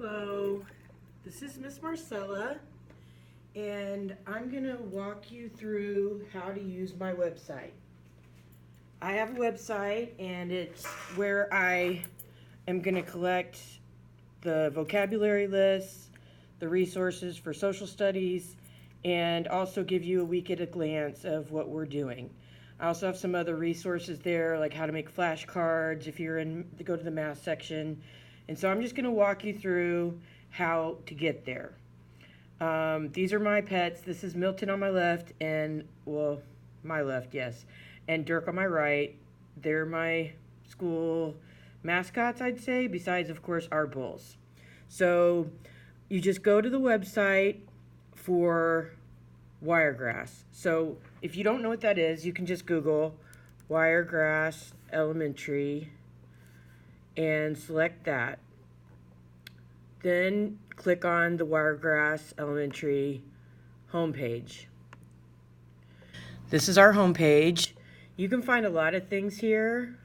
Hello, this is Miss Marcella, and I'm going to walk you through how to use my website. I have a website, and it's where I am going to collect the vocabulary lists, the resources for social studies, and also give you a week at a glance of what we're doing. I also have some other resources there, like how to make flashcards if you're go to the math section. And so I'm just going to walk you through how to get there. These are my pets. This is Milton on my left, and, well, my left, yes, and Dirk on my right. They're my school mascots, I'd say, besides, of course, our bulls. So you just go to the website for WRES. So if you don't know what that is, you can just Google Wiregrass Elementary and select that. Then click on the Wiregrass Elementary homepage. This is our homepage. You can find a lot of things here.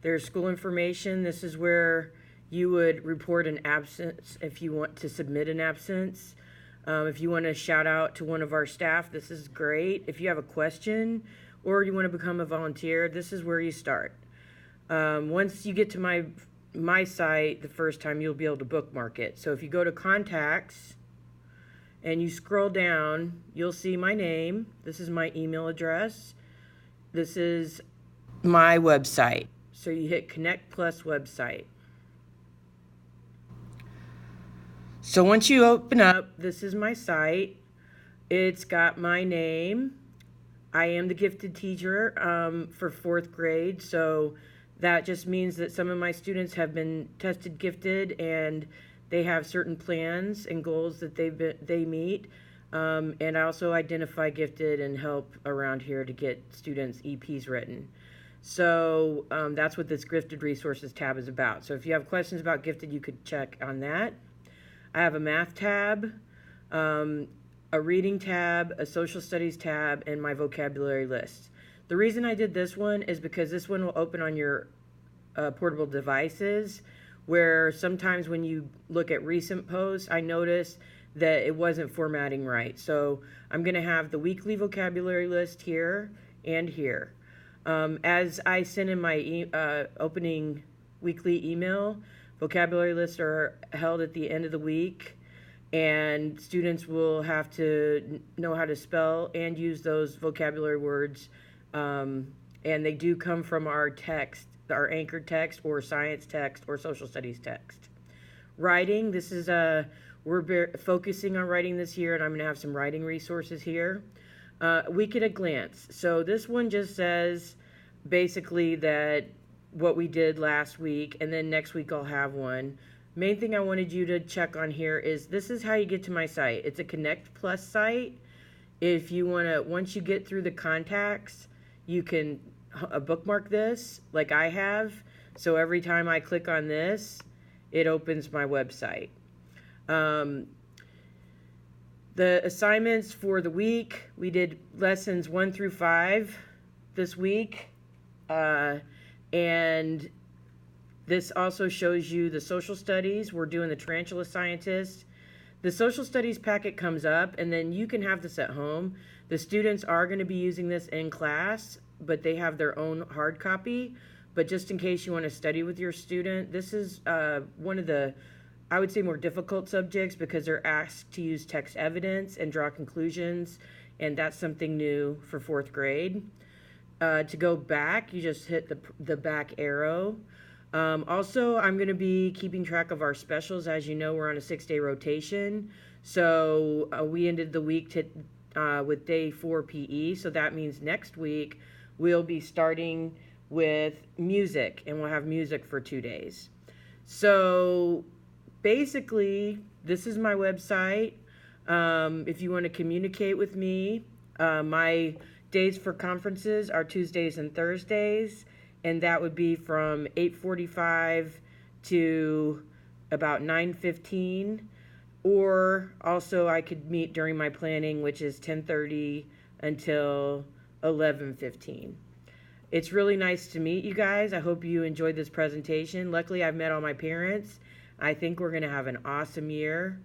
There's school information. This is where you would report an absence if you want to submit an absence. If you want to shout out to one of our staff, this is great. If you have a question or you want to become a volunteer, this is where you start. Once you get to my site the first time, you'll be able to bookmark it. So if you go to contacts and you scroll down, you'll see my name. This is my email address. This is my website. So you hit Connect Plus website. So once you open up, this is my site. It's got my name. I am the gifted teacher for 4th grade, so that just means that some of my students have been tested gifted and they have certain plans and goals that they meet. And I also identify gifted and help around here to get students' EPs written. So that's what this Gifted Resources tab is about. So if you have questions about gifted, you could check on that. I have a math tab, a reading tab, a social studies tab, and my vocabulary list. The reason I did this one is because this one will open on your portable devices, where sometimes when you look at recent posts, I noticed that it wasn't formatting right. So I'm going to have the weekly vocabulary list here and here. As I send in my opening weekly email, vocabulary lists are held at the end of the week, and students will have to know how to spell and use those vocabulary words. And they do come from our text, our anchored text or science text or social studies text. Writing, this is we're focusing on writing this year, and I'm going to have some writing resources here. Week at a glance. So this one just says basically that what we did last week, and then next week I'll have one. Main thing I wanted you to check on here is this is how you get to my site. It's a Connect Plus site. If you want to, once you get through the contacts, you can bookmark this like I have. So every time I click on this, it opens my website. The assignments for the week, we did lessons 1 through 5 this week. And this also shows you the social studies. We're doing the tarantula scientist. The social studies packet comes up, and then you can have this at home. The students are going to be using this in class, but they have their own hard copy. But just in case you want to study with your student, this is one of the, I would say, more difficult subjects because they're asked to use text evidence and draw conclusions, and that's something new for 4th grade. To go back, you just hit the back arrow. Also, I'm going to be keeping track of our specials. As you know, we're on a 6-day rotation. So we ended the week with day 4 PE. So that means next week we'll be starting with music, and we'll have music for 2 days. So basically, this is my website. If you want to communicate with me, my days for conferences are Tuesdays and Thursdays, and that would be from 8:45 to about 9:15. Or also I could meet during my planning, which is 10:30 until 11:15. It's really nice to meet you guys. I hope you enjoyed this presentation. Luckily, I've met all my parents. I think we're going to have an awesome year.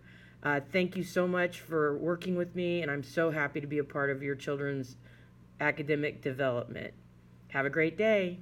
Thank you so much for working with me, and I'm so happy to be a part of your children's academic development. Have a great day.